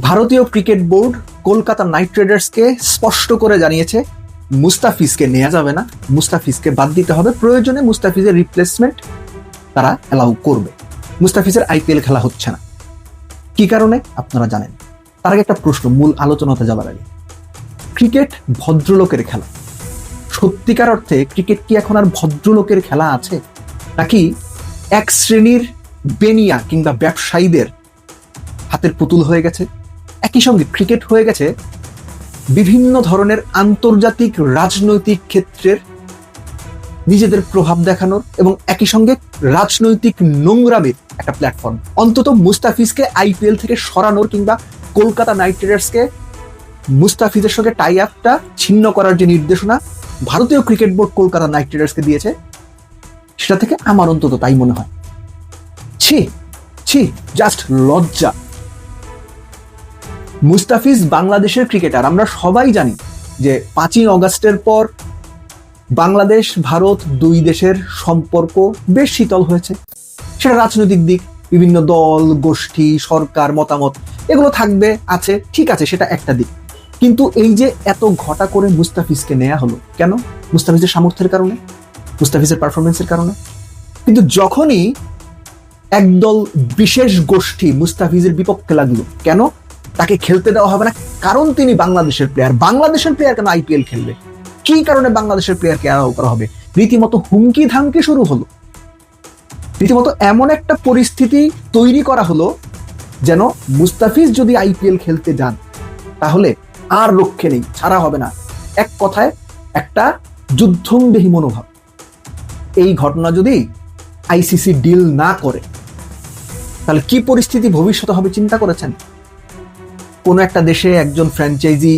ভারতীয় cricket board Kolkata night রাইডার্সকে স্পষ্ট করে জানিয়েছে মুস্তাফিজকে নেওয়া যাবে না, মুস্তাফিজকে বাদ দিতে হবে, প্রয়োজনে মুস্তাফিজের রিপ্লেসমেন্ট তারা অ্যালাউ করবে। মুস্তাফিজের আইপিএল খেলা হচ্ছে না, কি কারণে আপনারা জানেন। তার আগে একটা প্রশ্ন, মূল আলোচনাতে যাবার আগে, ক্রিকেট ভদ্রলোকের খেলা, সত্যিকার অর্থে ক্রিকেট কি এখন আর ভদ্রলোকের খেলা আছে, নাকি এক শ্রেণীর বেনিয়া কিংবা ব্যবসায়ীদের হাতের পুতুল হয়ে গেছে? একই সঙ্গে ক্রিকেট হয়ে গেছে বিভিন্ন ধরনের আন্তর্জাতিক রাজনৈতিক ক্ষেত্রের নিজেদের প্রভাব দেখানোর এবং একই সঙ্গে রাজনৈতিক নোংরামের একটা প্ল্যাটফর্ম। অন্তত মুস্তাফিজকে আইপিএল থেকে সরানোর কিংবা কলকাতা নাইট রাইডার্সকে মুস্তাফিজের সঙ্গে টাই আপটা ছিন্ন করার যে নির্দেশনা ভারতীয় ক্রিকেট বোর্ড কলকাতা নাইট রাইডার্সকে দিয়েছে, সেটা থেকে আমার অন্তত তাই মনে হয়। ছি ছি, জাস্ট লজ্জা। মুস্তাফিজ বাংলাদেশের ক্রিকেটার, আমরা সবাই জানি যে 5ই অগাস্টের পর বাংলাদেশ ভারত দুই দেশের সম্পর্ক বেশ শীতল হয়েছে। সেটা রাজনৈতিক দিক, বিভিন্ন দল গোষ্ঠী সরকার মতামত এগুলো থাকবে, আছে, ঠিক আছে, সেটা একটা দিক। কিন্তু এই যে এত ঘটা করে মুস্তাফিজকে নেওয়া হলো কেন? মুস্তাফিজের সামর্থ্যের কারণে, মুস্তাফিজের পারফরমেন্সের কারণে। কিন্তু যখনই একদল বিশেষ গোষ্ঠী মুস্তাফিজের বিপক্ষে লাগলো, কেন তাকে খেলতে দেওয়া হবে না? কারণ তিনি বাংলাদেশের প্লেয়ার। বাংলাদেশের প্লেয়ার কেন আইপিএল খেলবে? কি কারণে বাংলাদেশের প্লেয়ারকে অ্যালাউ করা হবে? রীতিমতো হুমকি ধামকি শুরু হলো, রীতিমতো এমন একটা পরিস্থিতি তৈরি করা হলো যেন মুস্তাফিজ যদি আইপিএল খেলতে যান তাহলে আর রক্ষে নেই, ছাড়া হবে না। এক কথায় একটা যুদ্ধংদেহী মনোভাব। এই ঘটনা যদি আইসিসি ডিল না করে তাহলে কি পরিস্থিতি ভবিষ্যতে হবে চিন্তা করেছেন? কোনো একটা দেশে একজন ফ্র্যাঞ্চাইজি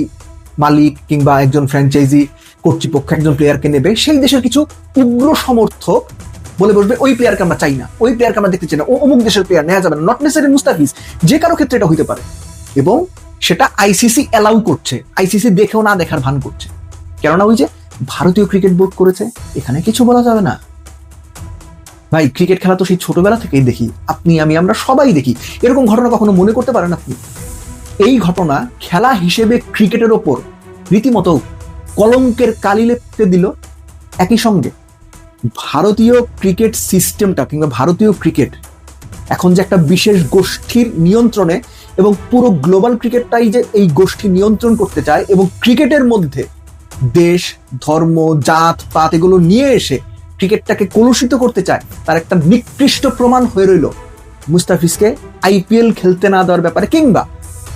মালিক কিংবা একজন ফ্র্যাঞ্চাইজি কর্তৃপক্ষ একজন প্লেয়ারকে নেবে, সেই দেশের কিছু উগ্র সমর্থক বলে বসবে ওই প্লেয়ারকে আমরা চাই না, ওই প্লেয়ারকে আমরা দেখতে চাই না, ও অমুক দেশের প্লেয়ার নেওয়া যাবে না। নট নেসেসারি মুস্তাফিজ, যে কারো ক্ষেত্রে এটা হইতে পারে। এবং সেটা আইসিসি অ্যালাউ করছে, আইসিসি দেখেও না দেখার ভান করছে। কেননা ওই যে ভারতীয় ক্রিকেট বোর্ড করেছে, এখানে কিছু বলা যাবে না। ভাই, ক্রিকেট খেলা তো সেই ছোটবেলা থেকেই দেখি, আপনি আমি আমরা সবাই দেখি। এরকম ঘটনা কখনো মনে করতে পারেন আপনি? এই ঘটনা খেলা হিসেবে ক্রিকেটের ওপর রীতিমতো কলঙ্কের কালি লেপতে দিল। একই সঙ্গে ভারতীয় ক্রিকেট সিস্টেমটা কিংবা ভারতীয় ক্রিকেট এখন যে একটা বিশেষ গোষ্ঠীর নিয়ন্ত্রণে এবং পুরো গ্লোবাল ক্রিকেটটাই যে এই গোষ্ঠী নিয়ন্ত্রণ করতে চায় এবং ক্রিকেটের মধ্যে দেশ ধর্ম জাত পাত এগুলো নিয়ে এসে ক্রিকেটটাকে কলুষিত করতে চায়, তার একটা নিকৃষ্ট প্রমাণ হয়ে রইল মুস্তাফিজকে আইপিএল খেলতে না দেওয়ার ব্যাপারে, কিংবা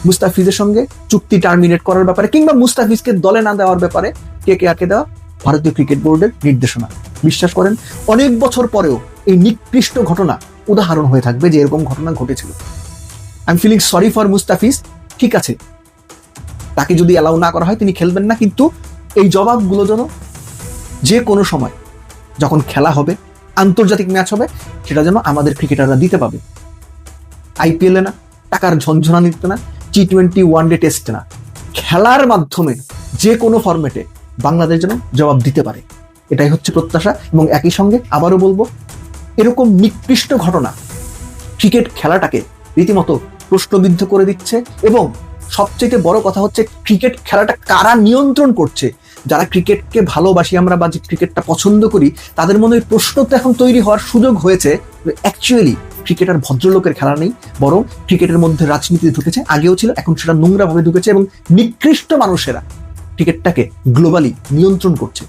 মুস্তাফিজের সঙ্গে চুক্তি টার্মিনেট করার ব্যাপারে, কিংবা মুস্তাফিজকে দলে না দেওয়ার ব্যাপারে কেকেআরকে দেওয়া ভারতীয় ক্রিকেট বোর্ডের নির্দেশনা। বিশ্বাস করেন, অনেক বছর পরেও এই নিকৃষ্ট ঘটনা উদাহরণ হয়ে থাকবে যে এরকম ঘটনা ঘটেছিল। I am feeling sorry for Mustafiz. ঠিক আছে, তাকে যদি অ্যালাউ না করা হয় তিনি খেলবেন না, কিন্তু এই জবাবগুলো যেন যে কোনো সময় যখন খেলা হবে, আন্তর্জাতিক ম্যাচ হবে, সেটা যেন আমাদের ক্রিকেটাররা দিতে পাবে। আইপিএলে না, টাকার ঝনঝনা নিতে না, টি20 ওয়ানডে টেস্টে না, খেলার মাধ্যমে যে কোনো ফরম্যাটে বাংলাদেশ যেন জবাব দিতে পারে, এটাই হচ্ছে প্রত্যাশা। এবং একই সঙ্গে আবারও বলবো, এরকম নিকৃষ্ট ঘটনা ক্রিকেট খেলাটাকে রীতিমতো প্রশ্নবিদ্ধ করে দিচ্ছে। এবং সবচেয়ে বড় কথা হচ্ছে, ক্রিকেট খেলাটা কারা নিয়ন্ত্রণ করছে? যারা ক্রিকেটকে ভালোবাসি আমরা বা যে ক্রিকেটটা পছন্দ করি, তাদের মনে হয় প্রশ্ন তো এখন তৈরি হওয়ার সুযোগ হয়েছে, অ্যাকচুয়ালি ক্রিকেট আর ভদ্রলোকের খেলা নেই, বরং ক্রিকেটের মধ্যে রাজনীতি ঢুকেছে, আগেও ছিল, এখন সেটা নোংরাভাবে ঢুকেছে এবং নিকৃষ্ট মানুষেরা ক্রিকেটটাকে গ্লোবালি নিয়ন্ত্রণ করছে।